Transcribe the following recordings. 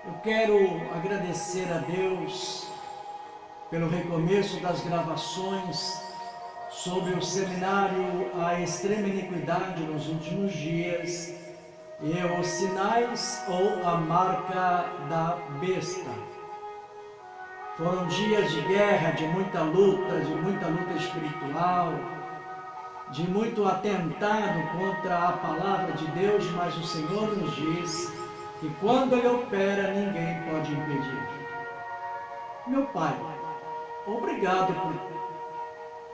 Eu quero agradecer a Deus pelo recomeço das gravações sobre o seminário A Extrema Iniquidade nos Últimos Dias e os Sinais ou a Marca da Besta. Foram dias de guerra, de muita luta espiritual, de muito atentado contra a palavra de Deus, mas o Senhor nos diz que quando Ele opera, ninguém pode impedir. Meu Pai, obrigado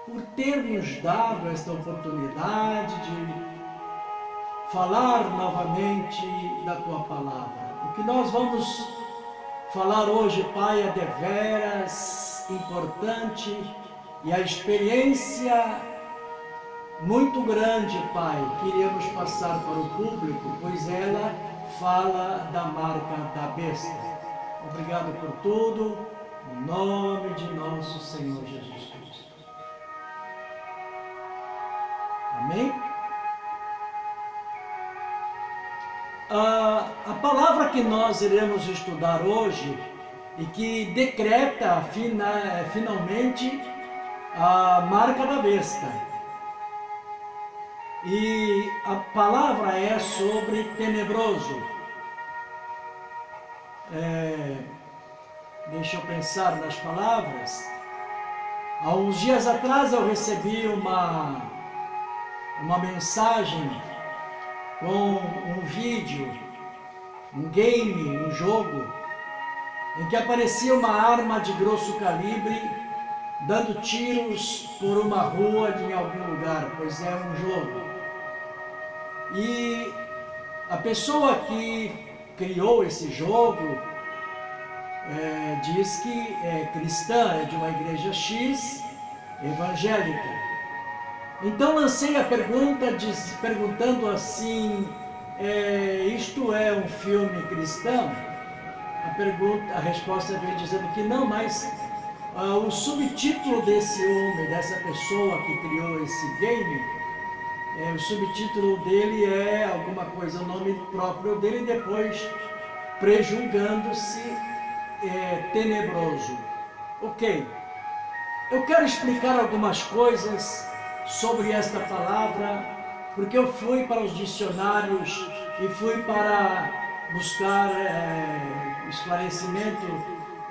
por ter nos dado esta oportunidade de falar novamente da Tua palavra. O que nós vamos falar hoje, Pai, é deveras importante e a experiência muito grande, Pai, que iremos passar para o público, pois ela fala da marca da besta. Obrigado por tudo, em nome de nosso Senhor Jesus Cristo. Amém? A palavra que nós iremos estudar hoje e que decreta finalmente a marca da besta. E a palavra é sobre tenebroso. Deixa eu pensar nas palavras. Há uns dias atrás eu recebi uma mensagem com um vídeo, um game, um jogo, em que aparecia uma arma de grosso calibre dando tiros por uma rua em algum lugar, pois é um jogo. E a pessoa que criou esse jogo diz que é cristã, é de uma igreja X, evangélica. Então lancei a pergunta, perguntando assim, isto é um filme cristão? A resposta veio dizendo que não, mas o subtítulo desse homem, dessa pessoa que criou esse game, o subtítulo dele é alguma coisa, o nome próprio dele, depois prejulgando-se tenebroso. Ok, eu quero explicar algumas coisas sobre esta palavra, porque eu fui para os dicionários e fui para buscar esclarecimento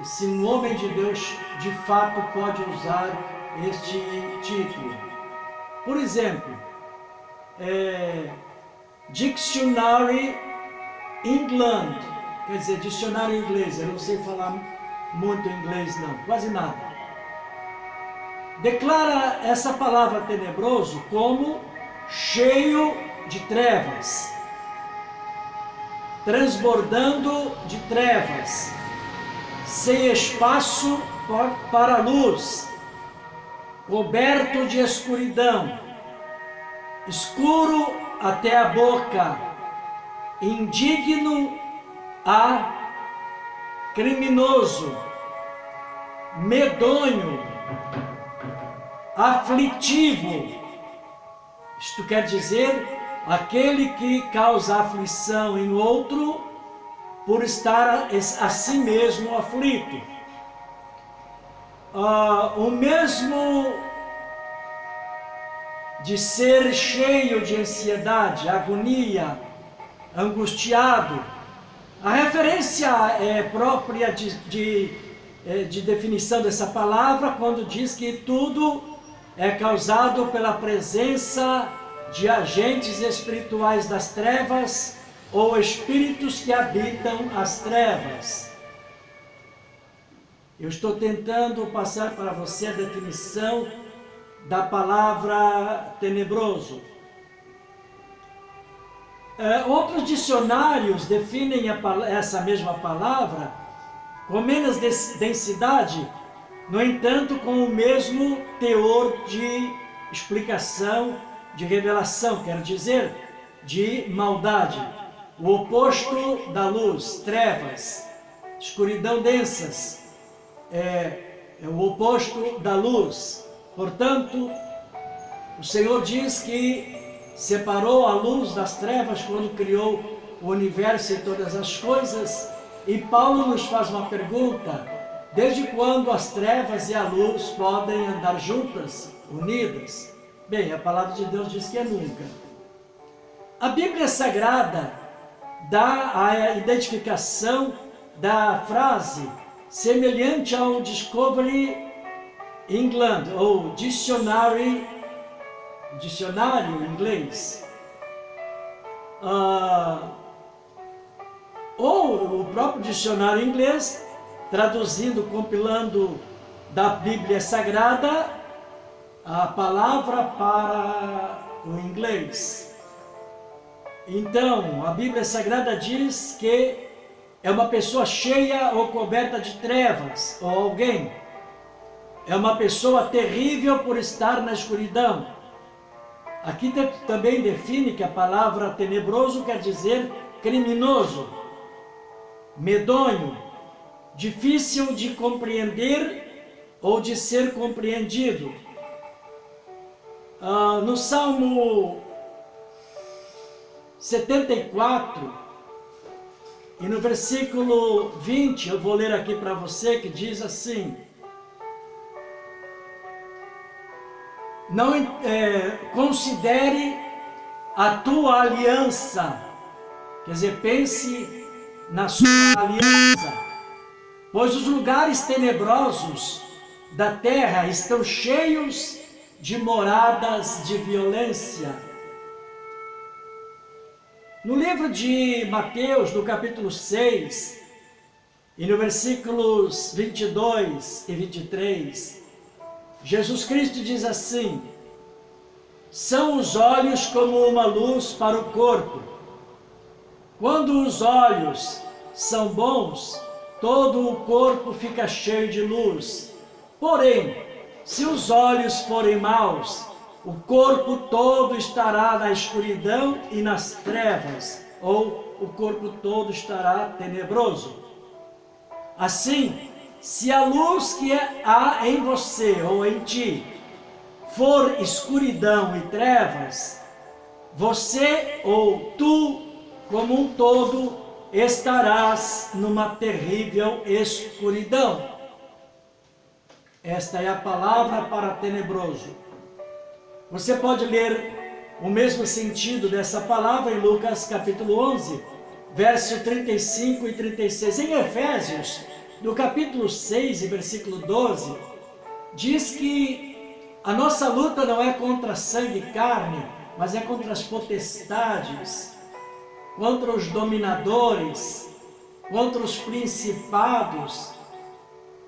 se um homem de Deus de fato pode usar este título. Por exemplo, Dictionary England, quer dizer, dicionário inglês, eu não sei falar muito inglês não, quase nada. Declara essa palavra tenebroso como cheio de trevas, transbordando de trevas, sem espaço para a luz, coberto de escuridão, escuro até a boca, indigno a criminoso, medonho, aflitivo. Isto quer dizer, aquele que causa aflição em outro por estar a si mesmo aflito. O mesmo de ser cheio de ansiedade, agonia, angustiado. A referência própria de definição dessa palavra quando diz que tudo é causado pela presença de agentes espirituais das trevas ou espíritos que habitam as trevas. Eu estou tentando passar para você a definição da palavra tenebroso. Outros dicionários definem essa mesma palavra com menos densidade, no entanto com o mesmo teor de explicação, de revelação, quer dizer, de maldade. O oposto da luz, trevas, escuridão densas, é o oposto da luz. Portanto, o Senhor diz que separou a luz das trevas quando criou o universo e todas as coisas, E Paulo nos faz uma pergunta: desde quando as trevas e a luz podem andar juntas, unidas? Bem, a palavra de Deus diz que é nunca. A Bíblia Sagrada dá a identificação da frase semelhante ao Discovery England, ou dicionário inglês. Ou o próprio dicionário inglês, traduzindo, compilando da Bíblia Sagrada a palavra para o inglês. Então, a Bíblia Sagrada diz que é uma pessoa cheia ou coberta de trevas, ou alguém. É uma pessoa terrível por estar na escuridão. Aqui também define que a palavra tenebroso quer dizer criminoso, medonho, difícil de compreender ou de ser compreendido. No Salmo 74, e no versículo 20, eu vou ler aqui para você, que diz assim: não considere a tua aliança, quer dizer, pense na sua aliança, pois os lugares tenebrosos da terra estão cheios de moradas de violência. No livro de Mateus, no capítulo 6, e no versículos 22 e 23, Jesus Cristo diz assim: são os olhos como uma luz para o corpo. Quando os olhos são bons, todo o corpo fica cheio de luz. Porém, se os olhos forem maus, o corpo todo estará na escuridão e nas trevas, ou o corpo todo estará tenebroso. Assim, se a luz que há em você ou em ti for escuridão e trevas, você ou tu, como um todo, estarás numa terrível escuridão. Esta é a palavra para tenebroso. Você pode ler o mesmo sentido dessa palavra em Lucas capítulo 11, verso 35 e 36. Em Efésios, no capítulo 6 e versículo 12, diz que a nossa luta não é contra sangue e carne, mas é contra as potestades, contra os dominadores, contra os principados,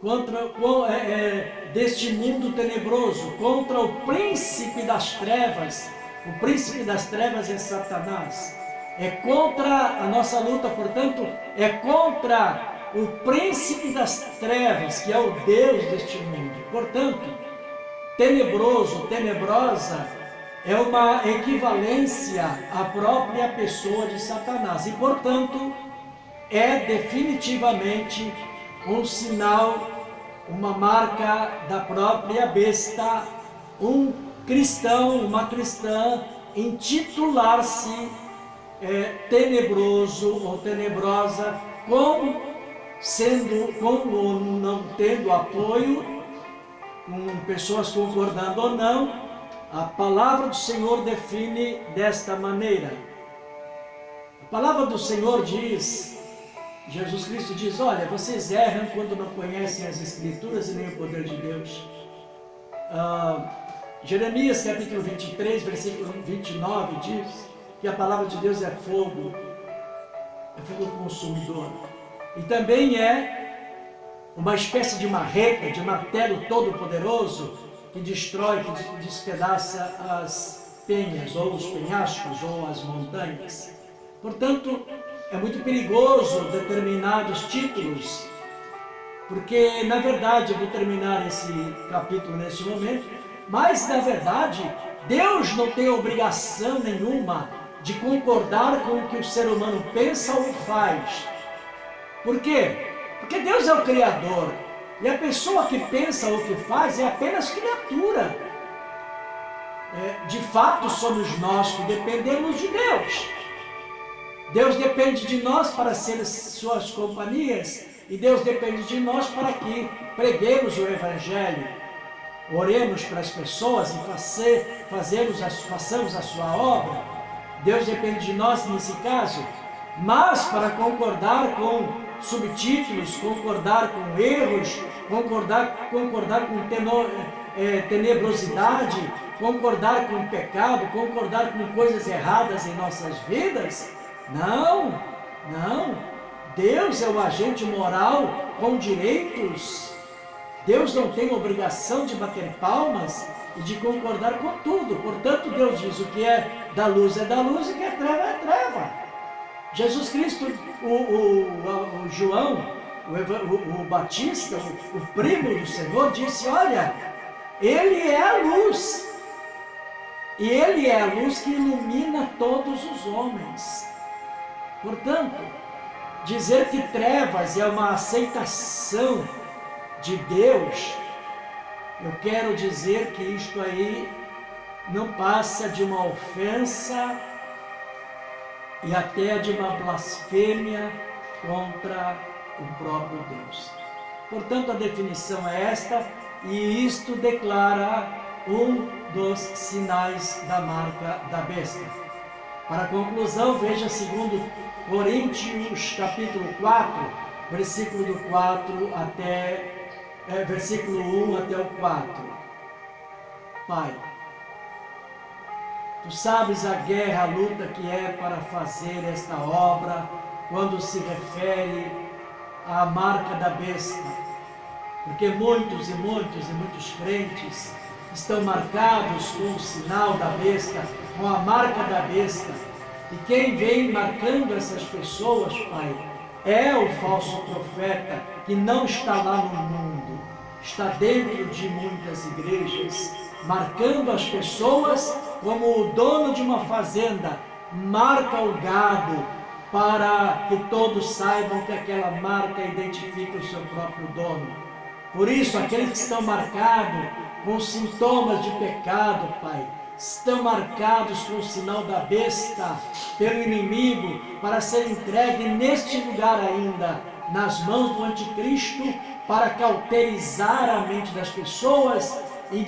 contra deste mundo tenebroso, contra o príncipe das trevas. O príncipe das trevas é Satanás. É contra a nossa luta, portanto, é contra o príncipe das trevas, que é o Deus deste mundo. Portanto, tenebroso, tenebrosa, é uma equivalência à própria pessoa de Satanás. E, portanto, é definitivamente um sinal, uma marca da própria besta, um cristão, uma cristã, intitular-se tenebroso ou tenebrosa, como não tendo apoio, com pessoas concordando ou não. A palavra do Senhor define desta maneira. A palavra do Senhor diz, Jesus Cristo diz: olha, vocês erram quando não conhecem as Escrituras e nem o poder de Deus. Jeremias capítulo 23, versículo 29 diz que a palavra de Deus é fogo consumidor. E também é uma espécie de marreta, de martelo todo-poderoso, que destrói, que despedaça as penhas, ou os penhascos, ou as montanhas. Portanto, é muito perigoso determinados títulos, porque, na verdade, eu vou terminar esse capítulo nesse momento, mas, na verdade, Deus não tem obrigação nenhuma de concordar com o que o ser humano pensa ou faz. Por quê? Porque Deus é o Criador, e a pessoa que pensa ou que faz é apenas criatura. De fato, somos nós que dependemos de Deus. Deus depende de nós para ser suas companhias, e Deus depende de nós para que preguemos o Evangelho, oremos para as pessoas e façamos a sua obra. Deus depende de nós nesse caso, mas para concordar com subtítulos, concordar com erros, concordar com tenebrosidade, concordar com pecado, concordar com coisas erradas em nossas vidas, não. Deus é o agente moral com direitos. Deus não tem obrigação de bater palmas e de concordar com tudo. Portanto, Deus diz: o que é da luz é da luz, e o que é treva é treva. Jesus Cristo, o João, o Batista, o primo do Senhor, disse: olha, Ele é a luz, e Ele é a luz que ilumina todos os homens. Portanto, dizer que trevas é uma aceitação de Deus, eu quero dizer que isto aí não passa de uma ofensa e até de uma blasfêmia contra o próprio Deus. Portanto, a definição é esta, e isto declara um dos sinais da marca da besta. Para a conclusão, veja 2 Coríntios capítulo 4, versículo 1 até o 4. Pai, Tu sabes a guerra, a luta que é para fazer esta obra, quando se refere à marca da besta, porque muitos crentes estão marcados com o sinal da besta, com a marca da besta, e quem vem marcando essas pessoas, Pai, é o falso profeta, que não está lá no mundo, está dentro de muitas igrejas, marcando as pessoas como o dono de uma fazenda marca o gado, para que todos saibam que aquela marca identifica o seu próprio dono. Por isso, aqueles que estão marcados com sintomas de pecado, Pai, estão marcados com o sinal da besta pelo inimigo, para ser entregue neste lugar ainda, nas mãos do anticristo, para cauterizar a mente das pessoas e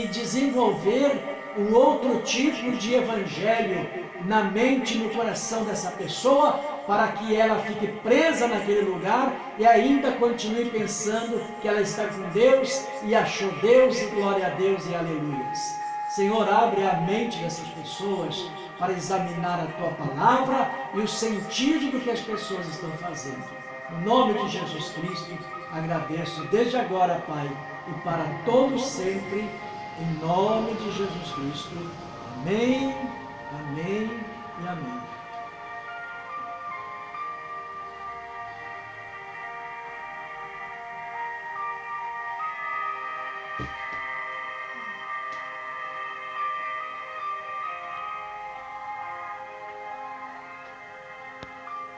desenvolver um outro tipo de evangelho na mente e no coração dessa pessoa, para que ela fique presa naquele lugar e ainda continue pensando que ela está com Deus e achou Deus, e glória a Deus e aleluias. Senhor, abre a mente dessas pessoas para examinar a Tua palavra e o sentido do que as pessoas estão fazendo. No nome de Jesus Cristo, agradeço desde agora, Pai, e para todos sempre, em nome de Jesus Cristo. Amém, amém e amém.